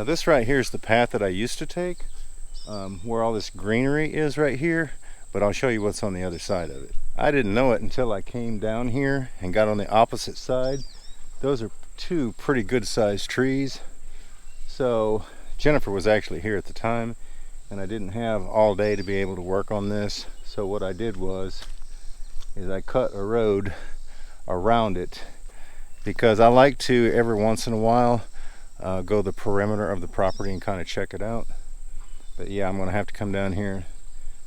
Now this right here is the path that I used to take, where all this greenery is right here, but I'll show you what's on the other side of it. I didn't know it until I came down here and got on the opposite side. Those are two pretty good sized trees. So Jennifer was actually here at the time, and I didn't have all day to be able to work on this. So what I did is I cut a road around it, because I like to every once in a while go the perimeter of the property and kind of check it out. But yeah, I'm gonna have to come down here.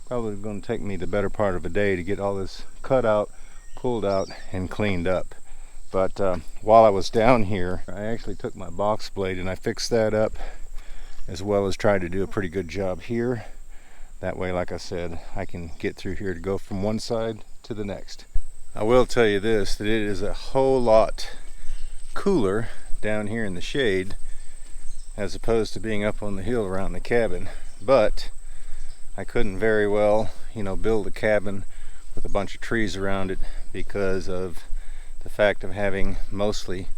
Probably gonna take me the better part of a day to get all this cut out, pulled out, and cleaned up. But while I was down here, I actually took my box blade and I fixed that up, as well as tried to do a pretty good job here. That way, like I said, I can get through here to go from one side to the next. I will tell you this, that it is a whole lot cooler down here in the shade as opposed to being up on the hill around the cabin. But I couldn't very well, build a cabin with a bunch of trees around it because of the fact of having mostly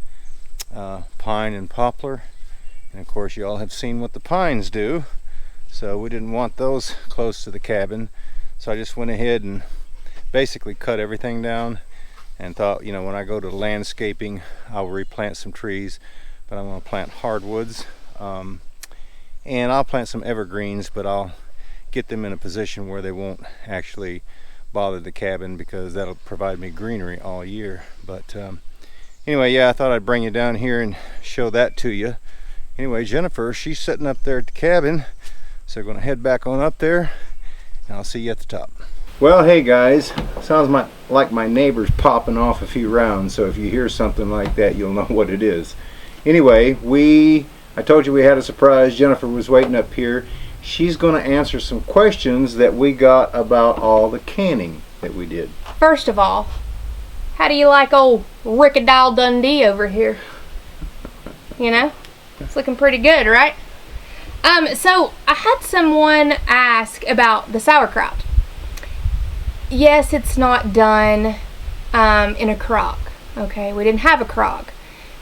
pine and poplar. And of course, you all have seen what the pines do. So we didn't want those close to the cabin. So I just went ahead and basically cut everything down and thought, when I go to landscaping, I'll replant some trees, but I'm going to plant hardwoods. And I'll plant some evergreens, but I'll get them in a position where they won't actually bother the cabin, because that'll provide me greenery all year. But anyway, yeah, I thought I'd bring you down here and show that to you. Anyway, Jennifer, she's sitting up there at the cabin, so we're going to head back on up there, and I'll see you at the top. Well, hey guys, sounds like my neighbor's popping off a few rounds, so if you hear something like that, you'll know what it is. Anyway, I told you we had a surprise. Jennifer was waiting up here. She's going to answer some questions that we got about all the canning that we did. First of all, how do you like old Rickadile Dundee over here? It's looking pretty good, right? So I had someone ask about the sauerkraut. Yes, it's not done in a crock. Okay, we didn't have a crock.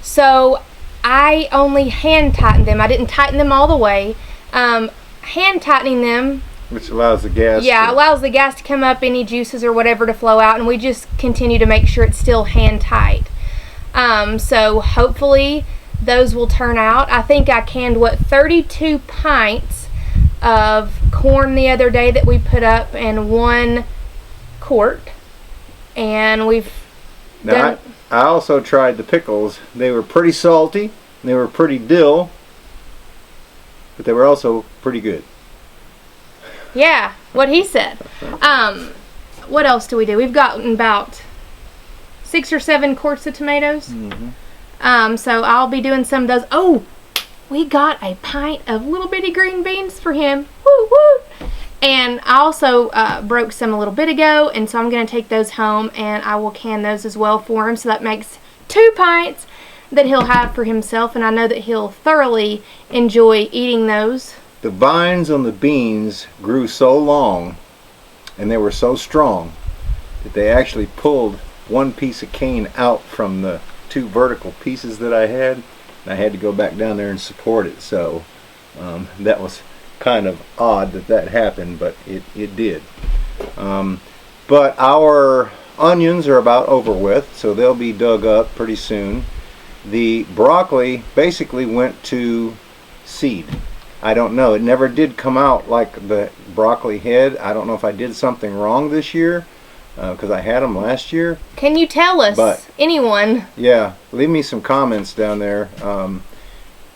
So I only hand tightened them. I didn't tighten them all the way. Hand tightening them, which allows the gas. Yeah, allows the gas to come up, any juices or whatever to flow out, and we just continue to make sure it's still hand tight. So hopefully those will turn out. I think I canned 32 pints of corn the other day that we put up in 1 quart, and we've done. I also tried the pickles. They were pretty salty, they were pretty dill, but they were also pretty good. Yeah, what he said. What else do we do? We've gotten about 6 or 7 quarts of tomatoes. Mm-hmm. So I'll be doing some of those. Oh, we got a pint of little bitty green beans for him. Woo woo! And I also broke some a little bit ago, and so I'm going to take those home and I will can those as well for him. So that makes 2 pints that he'll have for himself, and I know that he'll thoroughly enjoy eating those. The vines on the beans grew so long and they were so strong that they actually pulled 1 piece of cane out from the 2 vertical pieces that I had, and I had to go back down there and support it. So that was kind of odd that happened, but it did. But our onions are about over with, so they'll be dug up pretty soon. The broccoli basically went to seed. I don't know, it never did come out like the broccoli head. I don't know if I did something wrong this year, because I had them last year. Can you tell us, anyone? Yeah, leave me some comments down there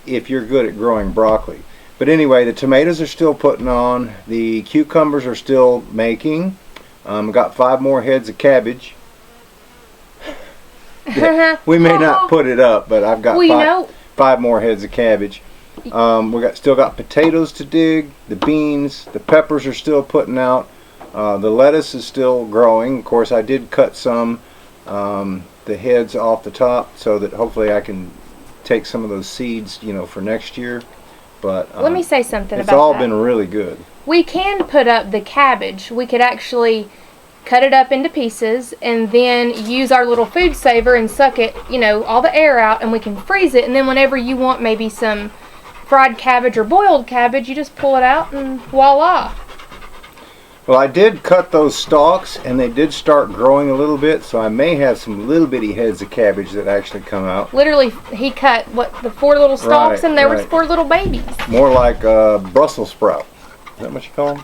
if you're good at growing broccoli. But anyway, the tomatoes are still putting on. The cucumbers are still making. Got 5 more heads of cabbage. We may not put it up, but I've got 5 more heads of cabbage. Still got potatoes to dig. The beans, the peppers are still putting out. The lettuce is still growing. Of course, I did cut some the heads off the top so that hopefully I can take some of those seeds, for next year. But let me say something about that. It's all been really good. We can put up the cabbage. We could actually cut it up into pieces and then use our little food saver and suck it, all the air out, and we can freeze it. And then whenever you want maybe some fried cabbage or boiled cabbage, you just pull it out and voila. Well, I did cut those stalks and they did start growing a little bit, so I may have some little bitty heads of cabbage that actually come out. Literally, he cut the 4 little stalks, Right, and there right. was 4 little babies. More like Brussels sprout. Is that what you call them?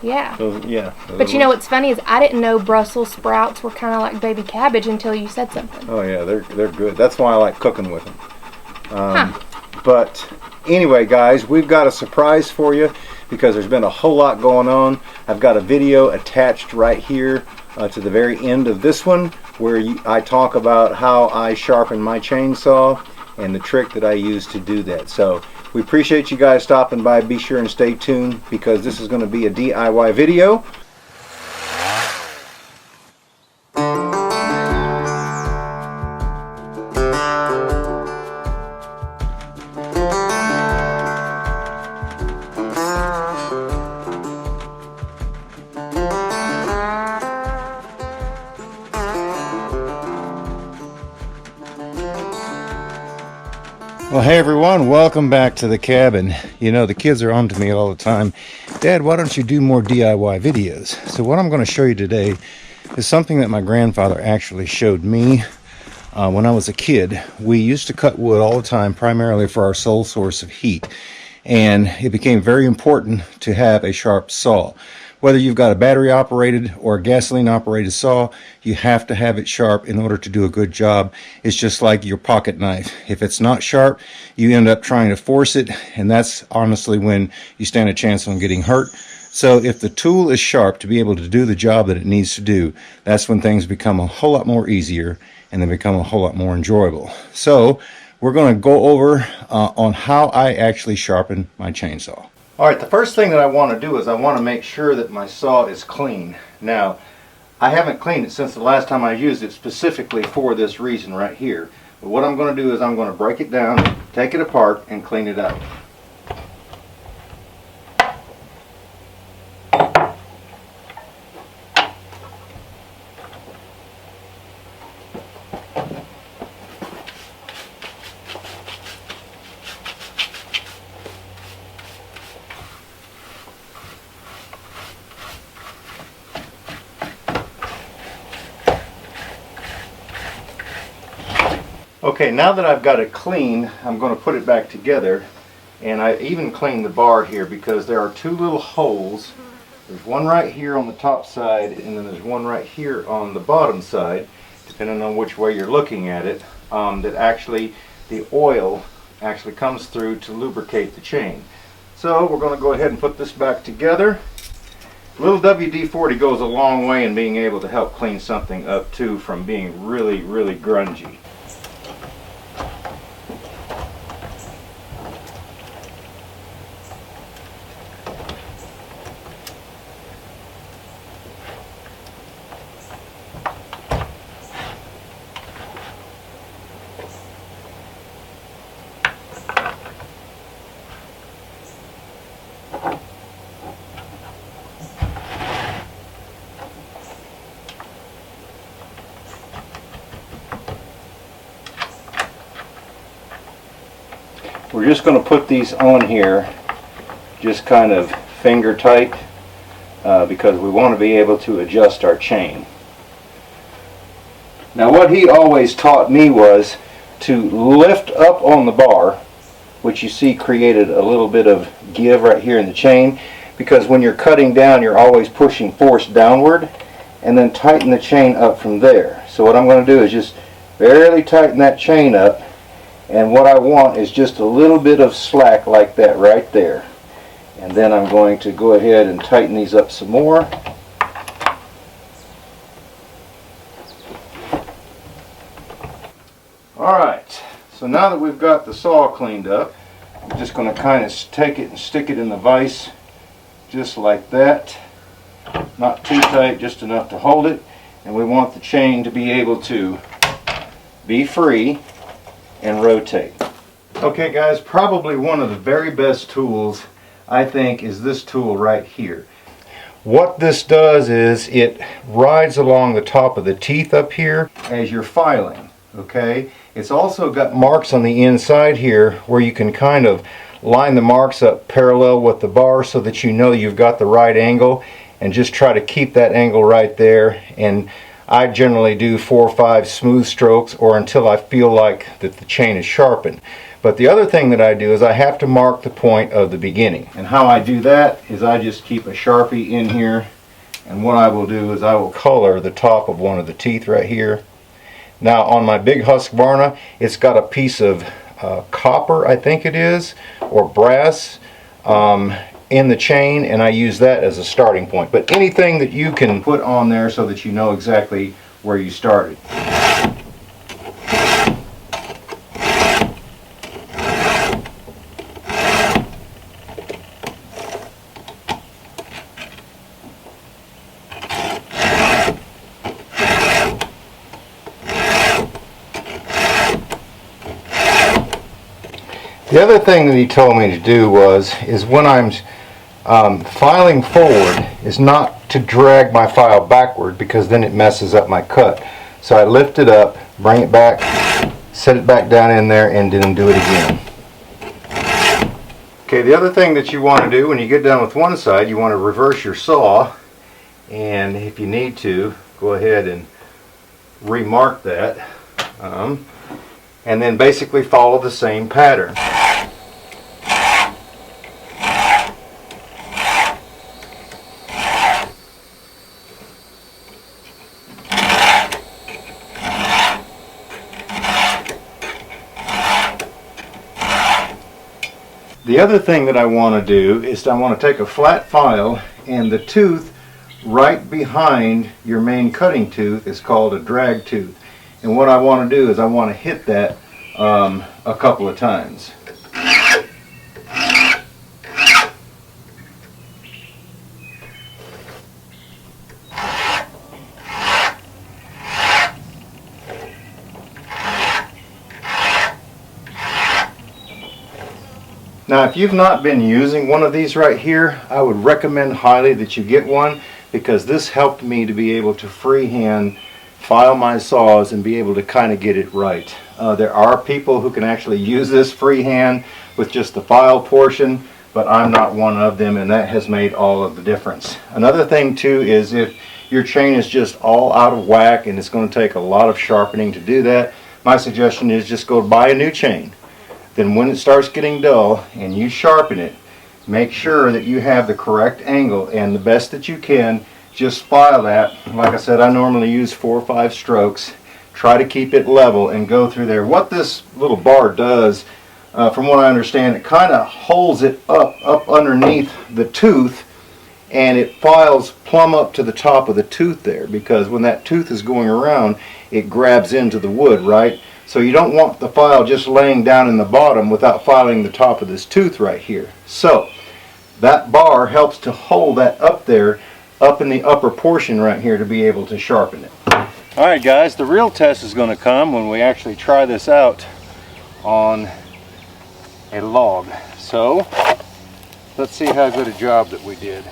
Yeah. Yeah. But you know what's funny is I didn't know Brussels sprouts were kind of like baby cabbage until you said something. Oh yeah, they're good. That's why I like cooking with them. But anyway, guys, we've got a surprise for you because there's been a whole lot going on. I've got a video attached right here to the very end of this one where I talk about how I sharpen my chainsaw and the trick that I use to do that. So we appreciate you guys stopping by. Be sure and stay tuned because this is going to be a DIY video. Well, hey everyone, welcome back to the cabin. You know, the kids are on to me all the time. Dad, why don't you do more DIY videos? So what I'm going to show you today is something that my grandfather actually showed me when I was a kid. We used to cut wood all the time, primarily for our sole source of heat. And it became very important to have a sharp saw. Whether you've got a battery operated or a gasoline operated saw, you have to have it sharp in order to do a good job. It's just like your pocket knife. If it's not sharp, you end up trying to force it, and that's honestly when you stand a chance on getting hurt. So if the tool is sharp to be able to do the job that it needs to do, that's when things become a whole lot more easier and they become a whole lot more enjoyable. So we're going to go over on how I actually sharpen my chainsaw. Alright, the first thing that I want to do is I want to make sure that my saw is clean. Now, I haven't cleaned it since the last time I used it specifically for this reason right here. But what I'm going to do is I'm going to break it down, take it apart, and clean it up. Okay, now that I've got it clean, I'm going to put it back together, and I even cleaned the bar here because there are 2 little holes. There's one right here on the top side, and then there's one right here on the bottom side, depending on which way you're looking at it, that actually the oil actually comes through to lubricate the chain. So we're going to go ahead and put this back together. A little WD-40 goes a long way in being able to help clean something up too from being really, really grungy. We're just going to put these on here just kind of finger tight because we want to be able to adjust our chain. Now what he always taught me was to lift up on the bar, which you see created a little bit of give right here in the chain, because when you're cutting down you're always pushing force downward, and then tighten the chain up from there. So what I'm going to do is just barely tighten that chain up, and what I want is just a little bit of slack like that right there. And then I'm going to go ahead and tighten these up some more. Alright, so now that we've got the saw cleaned up, I'm just going to kind of take it and stick it in the vise just like that. Not too tight, just enough to hold it. And we want the chain to be able to be free and rotate. Okay guys, probably one of the very best tools I think is this tool right here. What this does is it rides along the top of the teeth up here as you're filing. Okay, it's also got marks on the inside here where you can kind of line the marks up parallel with the bar so that you know you've got the right angle, and just try to keep that angle right there. And I generally do 4 or 5 smooth strokes, or until I feel like that the chain is sharpened. But the other thing that I do is I have to mark the point of the beginning. And how I do that is I just keep a Sharpie in here, and what I will do is I will color the top of one of the teeth right here. Now on my big Husqvarna, it's got a piece of copper, I think it is, or brass in the chain, and I use that as a starting point. But anything that you can put on there so that you know exactly where you started. The other thing that he told me to do is when I'm filing forward, is not to drag my file backward, because then it messes up my cut. So I lift it up, bring it back, set it back down in there, and then do it again. Okay, the other thing that you want to do when you get done with one side, you want to reverse your saw, and if you need to, go ahead and remark that, and then basically follow the same pattern. The other thing that I want to do is I want to take a flat file, and the tooth right behind your main cutting tooth is called a drag tooth. And what I want to do is I want to hit that a couple of times. Now, if you've not been using one of these right here, I would recommend highly that you get one, because this helped me to be able to freehand file my saws and be able to kind of get it right. There are people who can actually use this freehand with just the file portion, but I'm not one of them, and that has made all of the difference. Another thing too is if your chain is just all out of whack and it's going to take a lot of sharpening to do that, my suggestion is just go buy a new chain. Then when it starts getting dull and you sharpen it, make sure that you have the correct angle, and the best that you can, just file that. Like I said, I normally use 4 or 5 strokes. Try to keep it level and go through there. What this little bar does, from what I understand, it kind of holds it up underneath the tooth, and it files plumb up to the top of the tooth there, because when that tooth is going around, it grabs into the wood, right? So you don't want the file just laying down in the bottom without filing the top of this tooth right here. So that bar helps to hold that up there, up in the upper portion right here, to be able to sharpen it. Alright guys, the real test is going to come when we actually try this out on a log. So let's see how good a job that we did.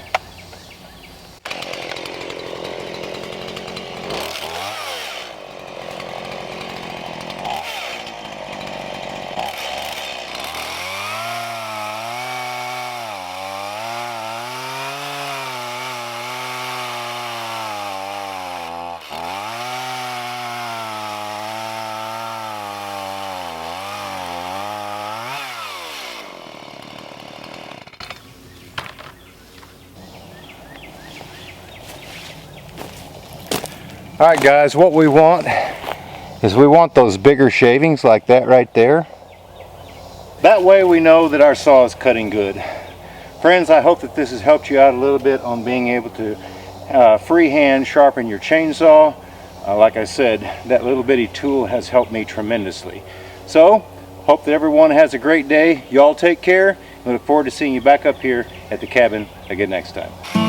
Alright guys, what we want is we want those bigger shavings like that right there. That way we know that our saw is cutting good. Friends, I hope that this has helped you out a little bit on being able to freehand sharpen your chainsaw. Like I said, that little bitty tool has helped me tremendously. So, hope that everyone has a great day. Y'all take care. We look forward to seeing you back up here at the cabin again next time.